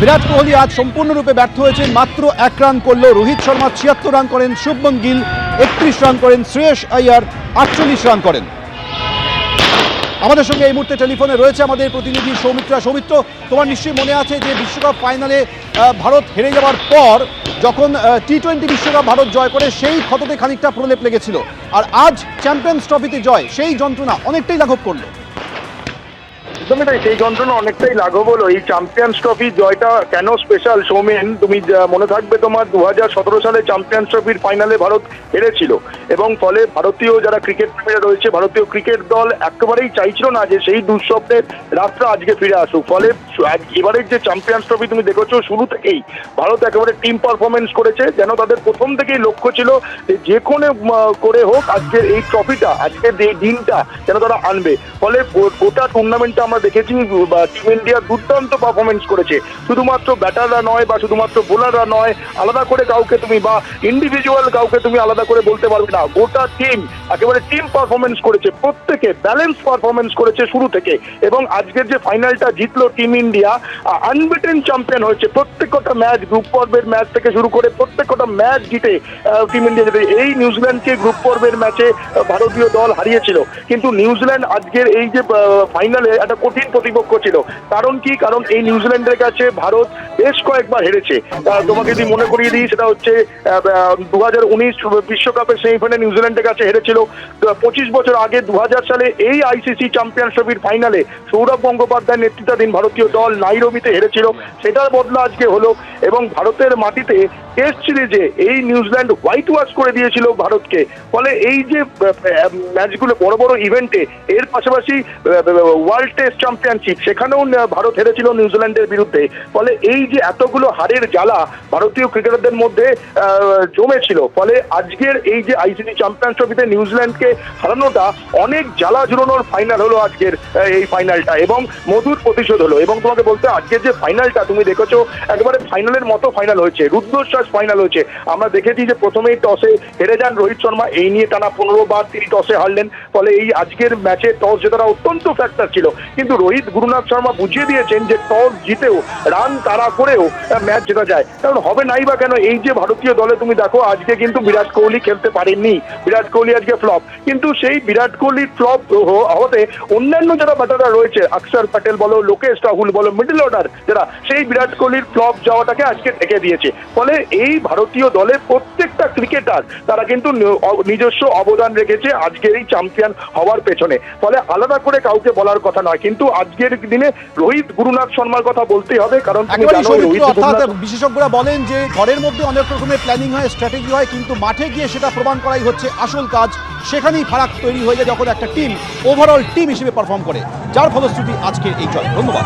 বিরাট কোহলি আজ সম্পূর্ণরূপে ব্যর্থ হয়েছেন। মাত্র 1 রান করলো রোহিত শর্মা, 76 রান করেন শুভমন গিল, 31 রান করেন শ্রেয়স আইয়ার, 48 রান করেন। আমাদের সঙ্গে এই মুহূর্তে টেলিফোনে রয়েছে আমাদের প্রতিনিধি সৌমিত্রা। সৌমিত্র, তোমার নিশ্চয়ই মনে আছে যে বিশ্বকাপ ফাইনালে ভারত হেরে যাওয়ার পর যখন টি-20 বিশ্বকাপ ভারত জয় করে সেই ক্ষততে খানিকটা প্রলেপ লেগেছিল, আর আজ চ্যাম্পিয়ন্স ট্রফিতে জয় সেই যন্ত্রণা অনেকটাই লাঘব করলো। একদমই তাই, সেই যন্ত্রণা অনেকটাই লাঘব হলো। এই চ্যাম্পিয়ন্স ট্রফি জয়টা কেন স্পেশাল সৌমেন, তুমি মনে থাকবে তোমার 2017 সালে চ্যাম্পিয়ন্স ট্রফির ফাইনালে ভারত হেরেছিল এবং ফলে ভারতীয় যারা ক্রিকেট প্রেমীরা রয়েছে, ভারতীয় ক্রিকেট দল একেবারেই চাইছিল না যে সেই দুঃস্বপ্নের রাতটা আজকে ফিরে আসুক। ফলে এবারের যে চ্যাম্পিয়ন্স ট্রফি তুমি দেখেছো শুরু থেকেই ভারত একেবারে টিম পারফরমেন্স করেছে, যেন তাদের প্রথম থেকেই লক্ষ্য ছিল যে কোনো করে হোক আজকের এই ট্রফিটা, আজকের এই দিনটা যেন তারা আনবে। ফলে গোটা টুর্নামেন্টটা আমরা দেখেছি টিম ইন্ডিয়া দুর্দান্ত পারফরমেন্স করেছে। শুধুমাত্র ব্যাটাররা নয় বা শুধুমাত্র বোলাররা নয়, আলাদা করে কাউকে তুমি বা ইন্ডিভিজুয়াল কাউকে তুমি আলাদা করে বলতে পারবে না। গোটা টিম একেবারে টিম পারফরমেন্স করেছে, প্রত্যেকে ব্যালেন্স পারফরমেন্স করেছে শুরু থেকে। এবং আজকের যে ফাইনালটা জিতলো টিম ইন্ডিয়া, আনবিটেন চ্যাম্পিয়ন হয়েছে। প্রত্যেকটা ম্যাচ, গ্রুপ পর্বের ম্যাচ থেকে শুরু করে প্রত্যেকটা ম্যাচ জিতে টিম ইন্ডিয়া জিতে। এই নিউজিল্যান্ডকে গ্রুপ পর্বের ম্যাচে ভারতীয় দল হারিয়েছিল, কিন্তু নিউজিল্যান্ড আজকের এই যে ফাইনালে একটা কঠিন প্রতিপক্ষ ছিল। কারণ কি? কারণ এই নিউজিল্যান্ডের কাছে ভারত বেশ কয়েকবার হেরেছে। তোমাকে যদি মনে করিয়ে দিই, সেটা হচ্ছে 2019 বিশ্বকাপের সেমিফাইনালে নিউজিল্যান্ডের কাছে হেরেছিল। 25 বছর আগে 2000 সালে এই আইসিসি চ্যাম্পিয়ন্স ট্রফির ফাইনালে সৌরভ গঙ্গোপাধ্যায়ের নেতৃত্বাধীন ভারতীয় দল নাইরোবিতে হেরেছিল। সেটার বদলা আজকে হলো। এবং ভারতের মাটিতে টেস্ট সিরিজে এই নিউজিল্যান্ড হোয়াইট ওয়াশ করে দিয়েছিল ভারতকে। ফলে এই যে ম্যাচগুলো বড় বড় ইভেন্টে, এর পাশাপাশি ওয়ার্ল্ড টেস্ট চ্যাম্পিয়নশিপ, সেখানেও ভারত হেরেছিল নিউজিল্যান্ডের বিরুদ্ধে। ফলে এই যে এতগুলো হারের জ্বালা ভারতীয় ক্রিকেটারদের মধ্যে জমেছিল, ফলে আজকের এই যে আইসিসি চ্যাম্পিয়ন্স ট্রফিতে নিউজিল্যান্ডকে হারানোটা অনেক জ্বালা জুড়োনোর ফাইনাল হলো আজকের এই ফাইনালটা, এবং মধুর প্রতিশোধ হলো। এবং তোমাকে বলতে আজকের যে ফাইনালটা তুমি দেখেছো, একেবারে ফাইনালের মতো ফাইনাল হয়েছে, রুদ্ধশ্বাস ফাইনাল হয়েছে। আমরা দেখেছি যে প্রথমেই টসে হেরে যান রোহিত শর্মা, এই নিয়ে টানা 15 বার তিনি টসে হারলেন। ফলে এই আজকের ম্যাচে টস জেতাটা অত্যন্ত ফ্যাক্টর ছিল। কিন্তু রোহিত গুরুনাথ শর্মা বুঝিয়ে দিয়েছেন যে টস জিতেও, রান তাড়া করেও ম্যাচ জেতা যায়। কারণ হবে নাই বা কেন, এই যে ভারতীয় দলে তুমি দেখো আজকে কিন্তু বিরাট কোহলি খেলতে পারেননি। বিরাট কোহলি আজকে ফ্লপ, কিন্তু সেই বিরাট কোহলির ফ্লপ হতে অন্যান্য যারা ব্যাটাররা রয়েছে, অক্ষর প্যাটেল বলো, লোকেশ রাহুল বলো, মিডল অর্ডার যারা, সেই বিরাট কোহলির ফ্লপ যাওয়াটাকে আজকে ঢেকে দিয়েছে। ফলে এই ভারতীয় দলের প্রত্যেকটা ক্রিকেটার তারা কিন্তু নিজস্ব অবদান রেখেছে আজকের এই চ্যাম্পিয়ন হওয়ার পেছনে। ফলে আলাদা করে কাউকে বলার কথা নয়, কিন্তু আজকের দিনে রোহিত গুরুনাথ শর্মার কথা বলতেই হবে। কারণ বিশেষজ্ঞরা বলেন যে ঘরের মধ্যে অনেক রকমের প্ল্যানিং হয়, স্ট্র্যাটেজি হয়, কিন্তু মাঠে গিয়ে সেটা প্রমাণ করাই হচ্ছে আসল কাজ। সেখানেই ফারাক তৈরি হয়ে যায় যখন একটা টিম ওভারঅল টিম হিসেবে পারফর্ম করে, যার ফলশ্রুতি আজকের এই জয়। ধন্যবাদ।